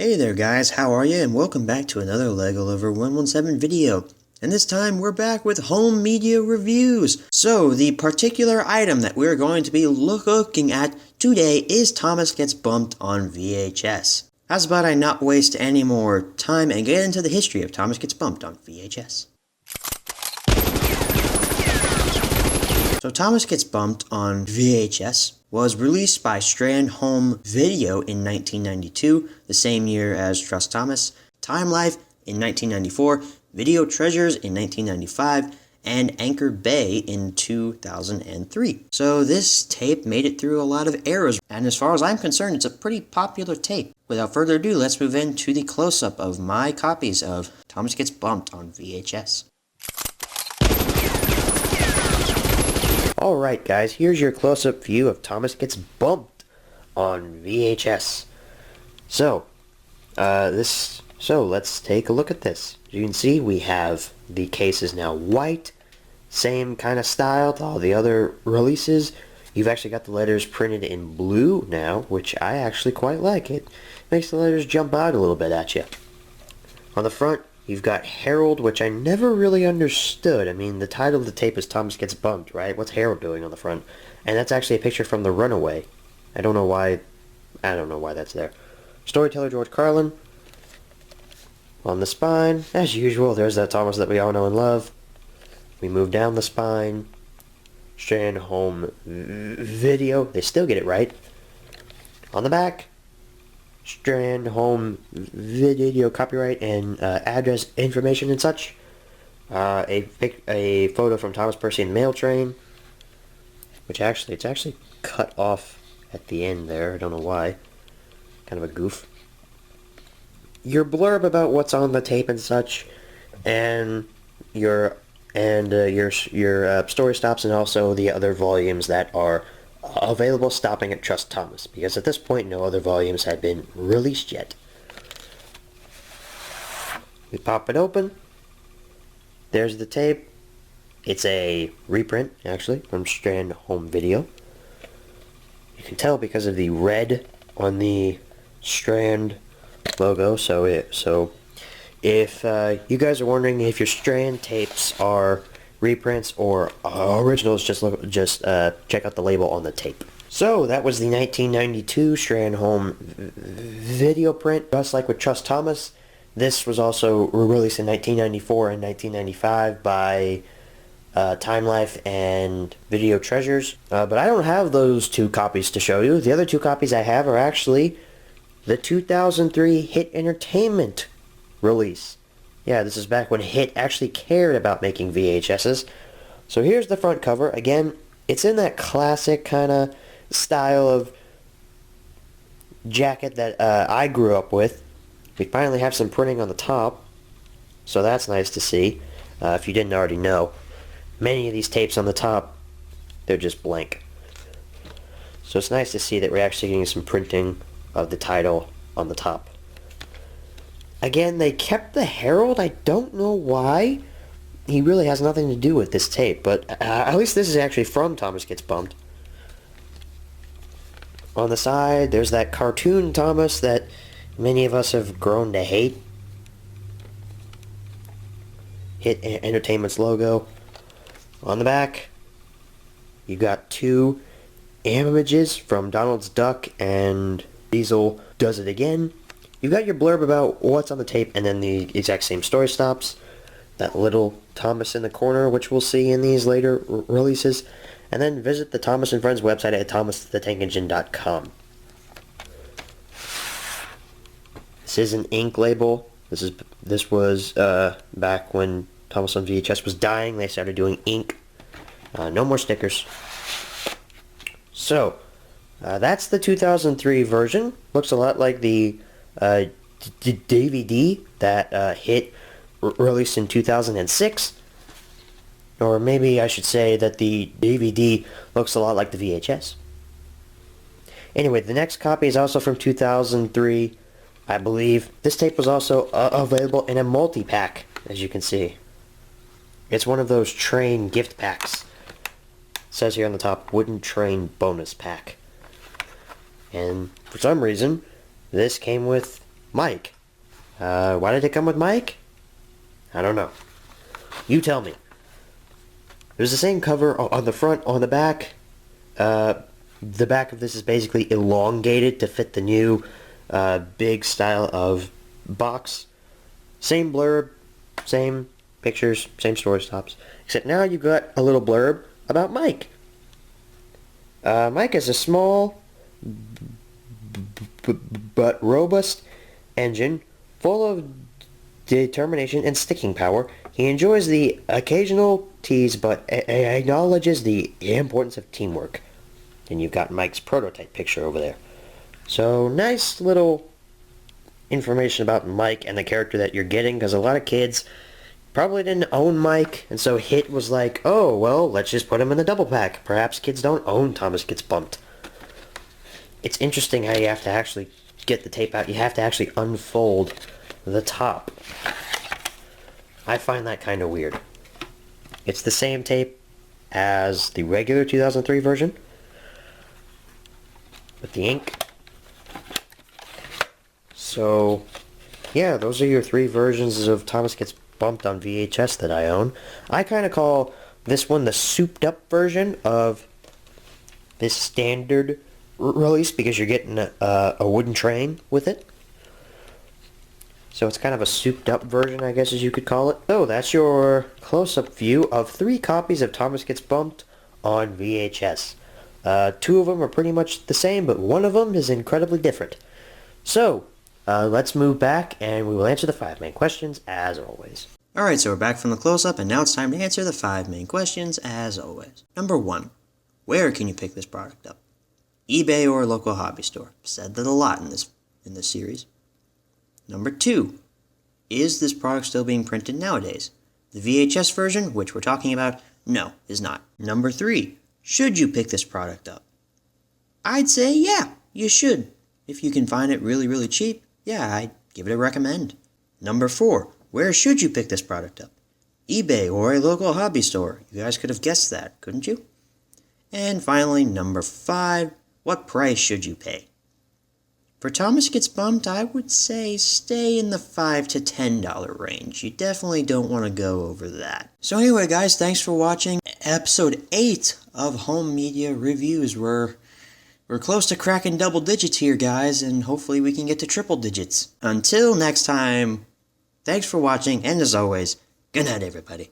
Hey there guys, how are you? And welcome back to another LEGO Lover 117 video. And this time we're back with home media reviews. So the particular item that we're going to be looking at today is Thomas Gets Bumped on VHS. How's about I not waste any more time and get into the history of Thomas Gets Bumped on VHS. So Thomas Gets Bumped on VHS was released by Strand Home Video in 1992, the same year as Trust Thomas, Time Life in 1994, Video Treasures in 1995, and Anchor Bay in 2003. So this tape made it through a lot of eras, and as far as I'm concerned, it's a pretty popular tape. Without further ado, let's move into the close-up of my copies of Thomas Gets Bumped on VHS. Alright guys, here's your close-up view of Thomas Gets Bumped on VHS. So let's take a look at this. As you can see, we have the case is now white, same kind of style to all the other releases. You've actually got the letters printed in blue now, which I actually quite like. It makes the letters jump out a little bit at you. On the front, you've got Harold, which I never really understood. I mean, the title of the tape is Thomas Gets Bumped, right? What's Harold doing on the front? And that's actually a picture from The Runaway. I don't know why that's there. Storyteller George Carlin. On the spine, as usual, there's that Thomas that we all know and love. We move down the spine. Strand Home Video. They still get it right. On the back, Strand Home Video copyright and address information and such. A photo from Thomas Percy and the mail train, which it's actually cut off at the end there. I don't know why. Kind of a goof. Your blurb about what's on the tape and such, and your story stops, and also the other volumes that are available stopping at Trust Thomas, because at this point no other volumes had been released yet. We pop it open. There's the tape. It's a reprint, actually, from Strand Home Video. You can tell because of the red on the Strand logo. So if you guys are wondering if your Strand tapes are reprints or originals, just check out the label on the tape. So that was the 1992 Strand Home Video print. Just like with Trust Thomas, this was also released in 1994 and 1995 by Time Life and Video Treasures. But I don't have those two copies to show you. The other two copies I have are actually the 2003 Hit Entertainment release. Yeah, this is back when Hit actually cared about making VHSs. So here's the front cover. Again, it's in that classic kind of style of jacket that I grew up with. We finally have some printing on the top, so that's nice to see. If you didn't already know, many of these tapes on the top, they're just blank. So it's nice to see that we're actually getting some printing of the title on the top. Again, they kept the Herald. I don't know why. He really has nothing to do with this tape, but at least this is actually from Thomas Gets Bumped. On the side, there's that cartoon Thomas that many of us have grown to hate. Hit Entertainment's logo. On the back, you got two images from Donald's Duck and Diesel Does It Again. You've got your blurb about what's on the tape, and then the exact same story stops. That little Thomas in the corner, which we'll see in these later releases. And then visit the Thomas and Friends website at thomastankengine.com. This is an ink label. This was back when Thomas on VHS was dying. They started doing ink. No more stickers. So that's the 2003 version. Looks a lot like the DVD that Hit released in 2006. Or maybe I should say that the DVD looks a lot like the VHS. Anyway, the next copy is also from 2003, I believe. This tape was also available in a multi-pack, as you can see. It's one of those train gift packs. It says here on the top, Wooden Train Bonus Pack. And for some reason, this came with Mike. Why did it come with Mike? I don't know. You tell me. There's the same cover on the front, on the back. The back of this is basically elongated to fit the new big style of box. Same blurb, same pictures, same story stops. Except now you've got a little blurb about Mike. Mike is a small but robust engine full of determination and sticking power. He enjoys the occasional tease but acknowledges the importance of teamwork. And you've got Mike's prototype picture over there. So nice little information about Mike and the character that you're getting, because a lot of kids probably didn't own Mike, and so Hit was like, oh, well, let's just put him in the double pack. Perhaps kids don't own Thomas Gets Bumped. It's interesting how you have to actually get the tape out. You have to actually unfold the top. I find that kind of weird. It's the same tape as the regular 2003 version, with the ink. So, yeah, those are your 3 versions of Thomas Gets Bumped on VHS that I own. I kind of call this one the souped up version of this standard release, because you're getting a wooden train with it. So it's kind of a souped up version, I guess, as you could call it. So that's your close-up view of 3 copies of Thomas Gets Bumped on VHS. 2 of them are pretty much the same, but one of them is incredibly different. So, let's move back, and we will answer the 5 main questions, as always. Alright, so we're back from the close-up, and now it's time to answer the 5 main questions, as always. Number 1. Where can you pick this product up? eBay or a local hobby store? Said that a lot in this series. Number 2. Is this product still being printed nowadays? The VHS version, which we're talking about, no, is not. Number 3. Should you pick this product up? I'd say, yeah, you should. If you can find it really, really cheap, yeah, I'd give it a recommend. Number 4. Where should you pick this product up? eBay or a local hobby store. You guys could have guessed that, couldn't you? And finally, number 5. What price should you pay? For Thomas Gets Bumped, I would say stay in the $5 to $10 range. You definitely don't want to go over that. So anyway, guys, thanks for watching episode 8 of Home Media Reviews. We're close to cracking double digits here, guys, and hopefully we can get to triple digits. Until next time, thanks for watching, and as always, good night, everybody.